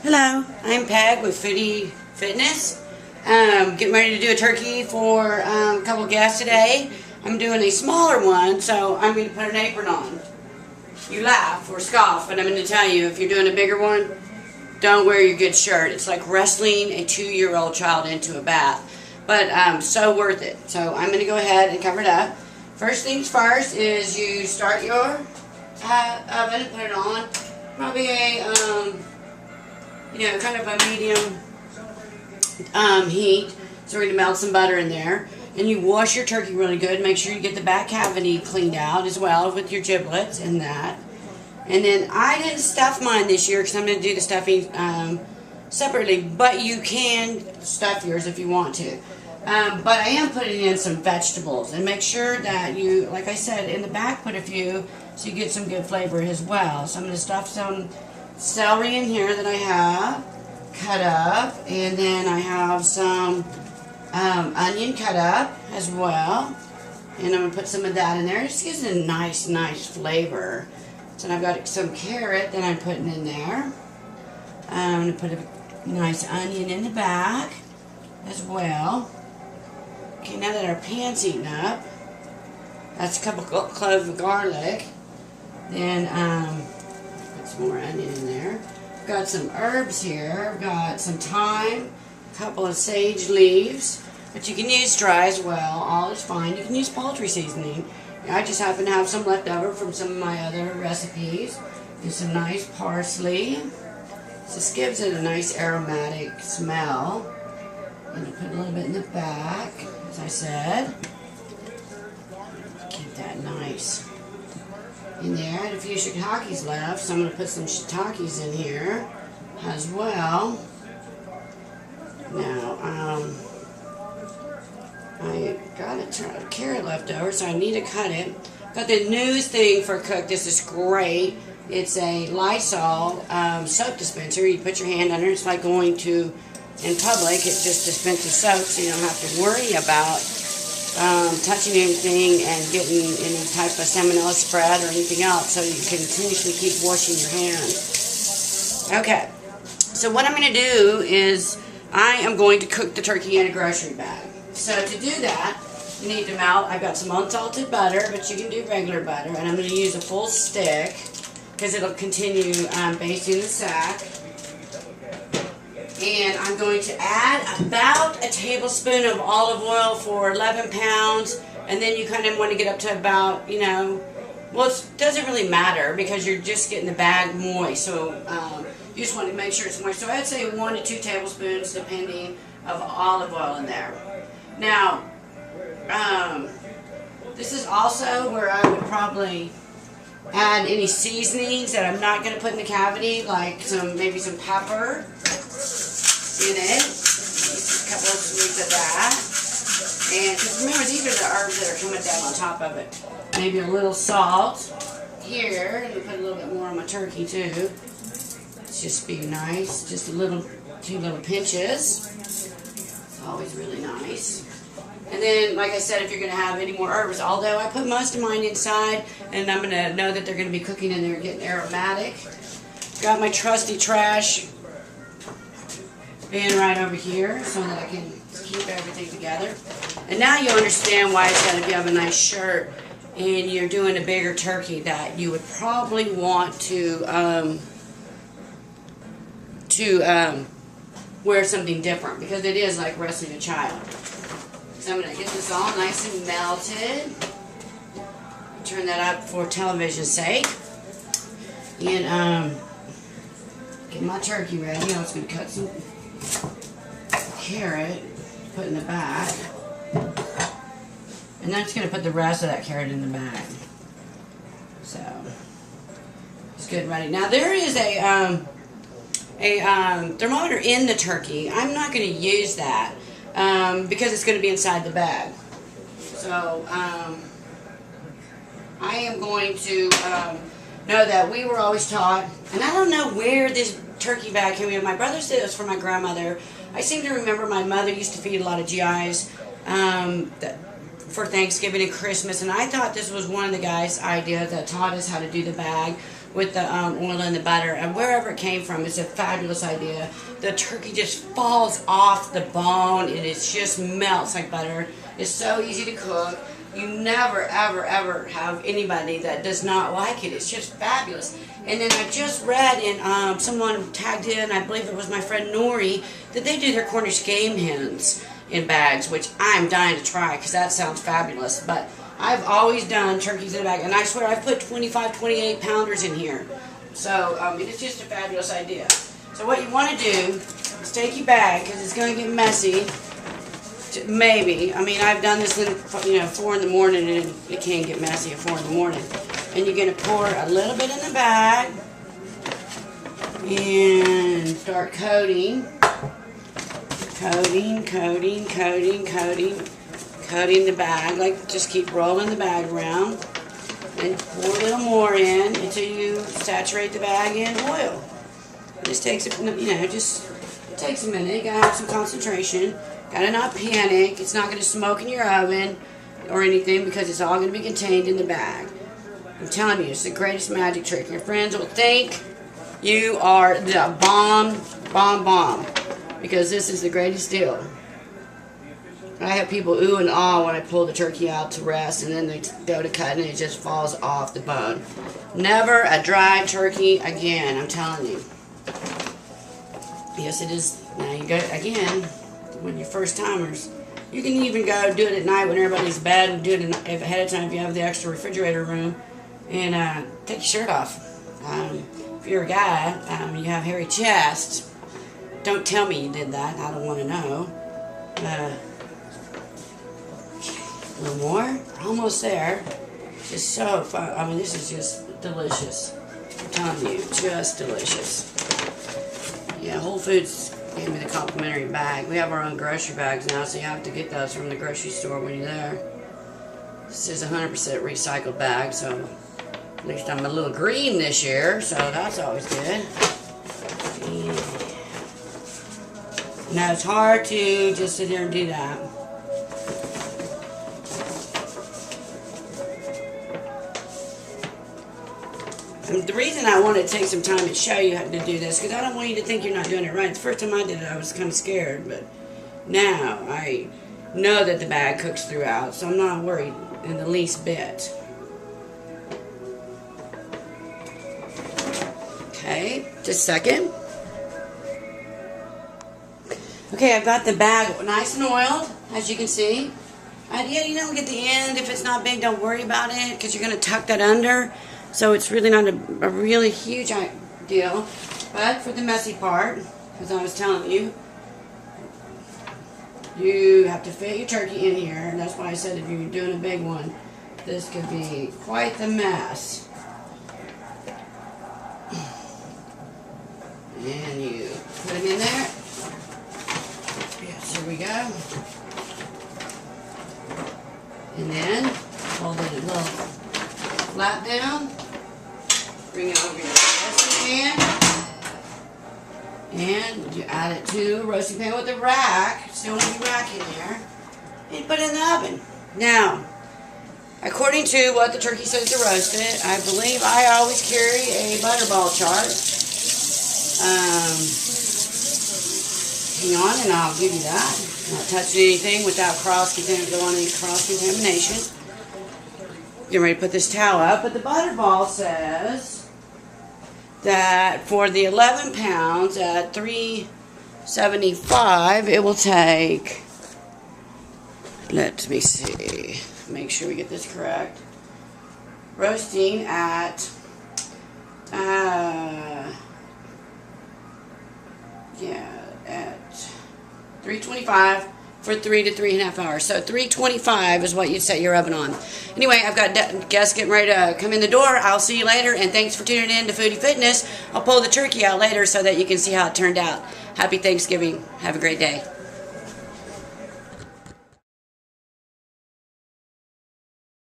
Hello, I'm Peg with Foodie Fitness. Getting ready to do a turkey for a couple guests today. I'm doing a smaller one, so I'm going to put an apron on. You laugh or scoff, but I'm going to tell you, if you're doing a bigger one, don't wear your good shirt. It's like wrestling a 2-year-old child into a bath. But so worth it. So I'm going to go ahead and cover it up. First things first is you start your oven and put it on. Probably a kind of a medium heat. So we're going to melt some butter in there. And you wash your turkey really good. Make sure you get the back cavity cleaned out as well with your giblets and that. And then I didn't stuff mine this year because I'm going to do the stuffing separately. But you can stuff yours if you want to. But I am putting in some vegetables. And make sure that you, like I said, in the back put a few so you get some good flavor as well. So I'm going to stuff some celery in here that I have cut up, and then I have some onion cut up as well, and I'm going to put some of that in there. It just gives it a nice flavor. So I've got some carrot that I'm putting in there. I'm going to put a nice onion in the back as well. Okay, now that our pan's heating up, that's a couple cloves of garlic. Then put some more onion in there. I've got some herbs here. I've got some thyme, a couple of sage leaves, but you can use dry as well. All is fine. You can use poultry seasoning. I just happen to have some left over from some of my other recipes. And some nice parsley. This gives it a nice aromatic smell. And I'll put a little bit in the back, as I said. Keep that nice in there. I had a few shiitakes left, so I'm going to put some shiitakes in here as well. Now, I got a carrot left over, so I need to cut it. Got the newest thing for a cook. This is great. It's a Lysol soap dispenser. You put your hand under it. It's like going to in public. It just dispenses soap, so you don't have to worry about touching anything and getting any type of salmonella spread or anything else, so you can continuously keep washing your hands. Okay, so what I'm going to do is I am going to cook the turkey in a grocery bag. So to do that, you need to melt. I've got some unsalted butter, but you can do regular butter, and I'm going to use a full stick because it'll continue basting the sack. And I'm going to add about a tablespoon of olive oil for 11 pounds. And then you kind of want to get up to about, well, it doesn't really matter because you're just getting the bag moist. So you just want to make sure it's moist. So I'd say 1 to 2 tablespoons depending of olive oil in there. Now, this is also where I would probably add any seasonings that I'm not going to put in the cavity, like maybe some pepper in it, just a couple of sweets of that, and because remember, these are the herbs that are coming down on top of it. Maybe a little salt here, and put a little bit more on my turkey too. It's just be nice, just a little, 2 little pinches. It's always really nice. And then, like I said, if you're going to have any more herbs, although I put most of mine inside, and I'm going to know that they're going to be cooking in there and getting aromatic. Got my trusty trash bin right over here so that I can keep everything together. And now you understand why I said if you have a nice shirt and you're doing a bigger turkey that you would probably want to wear something different, because it is like wrestling a child. So I'm going to get this all nice and melted. Turn that up for television's sake. And get my turkey ready. I was going to cut some carrot, put in the bag. And I'm just going to put the rest of that carrot in the bag. So, it's good and ready. Now there is a thermometer in the turkey. I'm not going to use that because it's going to be inside the bag. So, I am going to know that we were always taught, and I don't know where this turkey bag came in. My brother said it was from my grandmother. I seem to remember my mother used to feed a lot of GIs for Thanksgiving and Christmas, and I thought this was one of the guys' ideas that taught us how to do the bag with the oil and the butter, and wherever it came from, it's a fabulous idea. The turkey just falls off the bone, and it just melts like butter. It's so easy to cook. You never, ever, ever have anybody that does not like it. It's just fabulous. And then I just read in, someone tagged in, I believe it was my friend Nori, that they do their Cornish game hens in bags, which I'm dying to try because that sounds fabulous. But I've always done turkeys in a bag, and I swear I've put 25, 28 pounders in here. So it's just a fabulous idea. So what you want to do is take your bag, because it's going to get messy. Maybe. I mean, I've done this in 4 in the morning, and it can get messy at 4 in the morning. And you're going to pour a little bit in the bag and start coating. Coating the bag. Like, just keep rolling the bag around and pour a little more in until you saturate the bag in oil. This takes it takes a minute. You gotta have some concentration. Gotta not panic. It's not gonna smoke in your oven or anything because it's all gonna be contained in the bag. I'm telling you, it's the greatest magic trick. Your friends will think you are the bomb, because this is the greatest deal. I have people ooh and ah when I pull the turkey out to rest, and then they go to cut and it just falls off the bone. Never a dry turkey again, I'm telling you. Yes, it is. Now you go again when you're first timers. You can even go do it at night when everybody's in bed, and do it ahead of time if you have the extra refrigerator room, and take your shirt off. If you're a guy, you have hairy chest. Don't tell me you did that. I don't want to know. A little more. We're almost there. Just so fun. I mean, this is just delicious. I'm telling you, just delicious. Yeah, Whole Foods gave me the complimentary bag. We have our own grocery bags now, so you have to get those from the grocery store when you're there. This is 100% recycled bag, so at least I'm a little green this year, so that's always good. Yeah. Now, it's hard to just sit here and do that. And the reason I wanted to take some time and show you how to do this, because I don't want you to think you're not doing it right. The first time I did it, I was kind of scared, but now I know that the bag cooks throughout, so I'm not worried in the least bit. Okay, just a second. Okay, I've got the bag nice and oiled, as you can see. Yeah, you don't get the end. If it's not big, don't worry about it, because you're going to tuck that under. So it's really not a really huge deal. But for the messy part, as I was telling you, you have to fit your turkey in here. And that's why I said if you're doing a big one, this could be quite the mess. And you put them in there. Yes, here we go. And then hold it a little flat down. Bring it over your roasting pan. And you add it to a roasting pan with a rack. Still want your rack in there. And put it in the oven. Now, according to what the turkey says to roast it, I believe I always carry a butterball chart. Hang on, and I'll give you that. Not touching anything without cross-contamination. Getting ready to put this towel up, but the butterball says that for the 11 pounds at $3.75, it will take, let me see, make sure we get this correct, roasting at, at 325 for 3 to 3.5 hours. So 325 is what you'd set your oven on. Anyway, I've got guests getting ready to come in the door. I'll see you later, and thanks for tuning in to Foodie Fitness. I'll pull the turkey out later so that you can see how it turned out. Happy Thanksgiving. Have a great day.